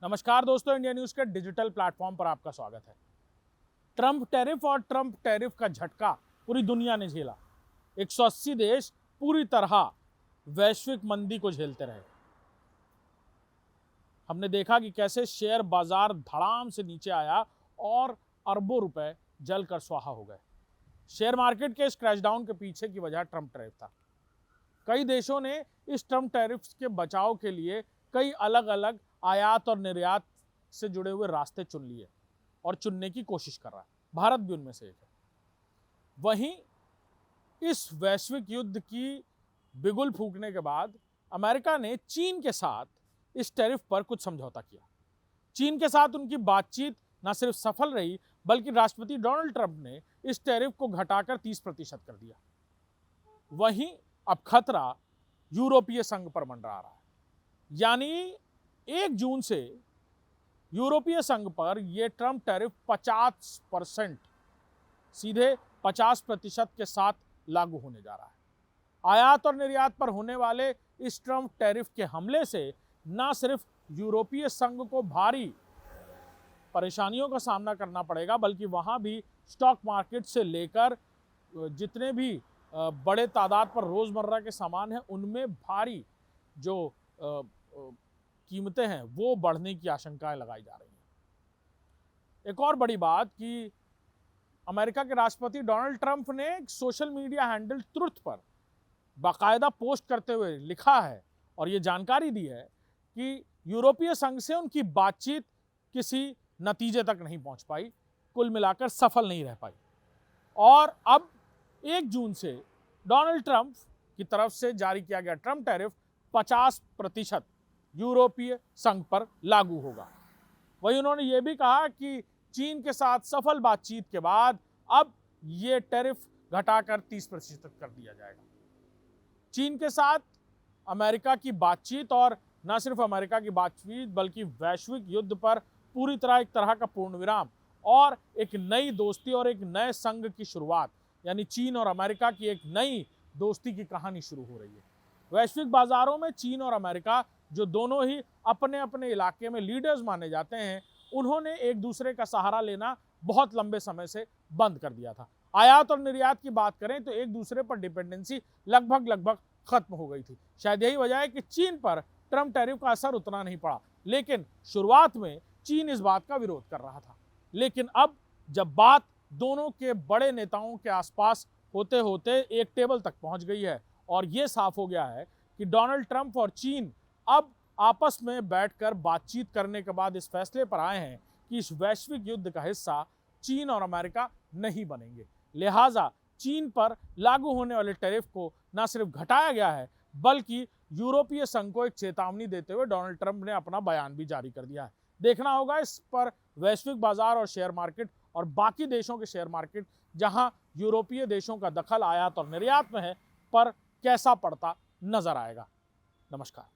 नमस्कार दोस्तों, India news के डिजिटल प्लेटफॉर्म पर आपका स्वागत है। ट्रंप टैरिफ का झटका पूरी दुनिया ने झेला। 180 देश पूरी तरह वैश्विक मंदी को झेलते रहे। हमने देखा कि कैसे शेयर बाजार धड़ाम से नीचे आया और अरबों रुपए जलकर स्वाहा हो गए। शेयर मार्केट के इस क्रैशडाउन के पीछे की वजह ट्रंप टैरिफ था। कई देशों ने इस ट्रंप टैरिफ के बचाव के लिए कई अलग अलग आयात और निर्यात से जुड़े हुए रास्ते चुन लिए और चुनने की कोशिश कर रहा है। भारत भी उनमें से एक है। वहीं इस वैश्विक युद्ध की बिगुल फूंकने के बाद अमेरिका ने चीन के साथ इस टैरिफ पर कुछ समझौता किया। चीन के साथ उनकी बातचीत न सिर्फ सफल रही, बल्कि राष्ट्रपति डोनाल्ड ट्रंप ने इस टैरिफ को घटाकर 30% कर दिया। वहीं अब खतरा यूरोपीय संघ पर मंडरा रहा है। यानी 1 जून से यूरोपीय संघ पर यह ट्रंप टैरिफ 50%, सीधे 50% के साथ लागू होने जा रहा है। आयात और निर्यात पर होने वाले इस ट्रंप टैरिफ के हमले से न सिर्फ यूरोपीय संघ को भारी परेशानियों का सामना करना पड़ेगा, बल्कि वहां भी स्टॉक मार्केट से लेकर जितने भी बड़े तादाद पर रोजमर्रा के सामान हैं, उनमें भारी जो कीमतें हैं वो बढ़ने की आशंकाएं लगाई जा रही हैं। एक और बड़ी बात कि अमेरिका के राष्ट्रपति डोनाल्ड ट्रंप ने एक सोशल मीडिया हैंडल ट्रुथ पर बाकायदा पोस्ट करते हुए लिखा है और ये जानकारी दी है कि यूरोपीय संघ से उनकी बातचीत किसी नतीजे तक नहीं पहुंच पाई, कुल मिलाकर सफल नहीं रह पाई। और अब 1 जून से डोनाल्ड ट्रंप की तरफ से जारी किया गया ट्रंप टैरिफ 50% यूरोपीय संघ पर लागू होगा। वहीं उन्होंने ये भी कहा कि चीन के साथ सफल बातचीत के बाद अब ये टैरिफ घटाकर 30% कर दिया जाएगा। चीन के साथ अमेरिका की बातचीत, और न सिर्फ अमेरिका की बातचीत बल्कि वैश्विक युद्ध पर पूरी तरह का पूर्ण विराम और एक नई दोस्ती और एक नए संघ की शुरुआत, यानी चीन और अमेरिका की एक नई दोस्ती की कहानी शुरू हो रही है। वैश्विक बाजारों में चीन और अमेरिका, जो दोनों ही अपने अपने इलाके में लीडर्स माने जाते हैं, उन्होंने एक दूसरे का सहारा लेना बहुत लंबे समय से बंद कर दिया था। आयात और निर्यात की बात करें तो एक दूसरे पर डिपेंडेंसी लगभग खत्म हो गई थी। शायद यही वजह है कि चीन पर ट्रंप टैरिफ का असर उतना नहीं पड़ा, लेकिन शुरुआत में चीन इस बात का विरोध कर रहा था। लेकिन अब जब बात दोनों के बड़े नेताओं के आसपास होते होते एक टेबल तक पहुंच गई है और यह साफ हो गया है कि डोनाल्ड ट्रंप और चीन अब आपस में बैठकर बातचीत करने के बाद इस फैसले पर आए हैं कि इस वैश्विक युद्ध का हिस्सा चीन और अमेरिका नहीं बनेंगे। लिहाजा चीन पर लागू होने वाले टैरिफ को न सिर्फ घटाया गया है, बल्कि यूरोपीय संघ को एक चेतावनी देते हुए डोनाल्ड ट्रंप ने अपना बयान भी जारी कर दिया है। देखना होगा इस पर वैश्विक बाजार और शेयर मार्केट और बाकी देशों के शेयर मार्केट, जहां यूरोपीय देशों का दखल आयात और निर्यात में है, पर कैसा पड़ता नजर आएगा। नमस्कार।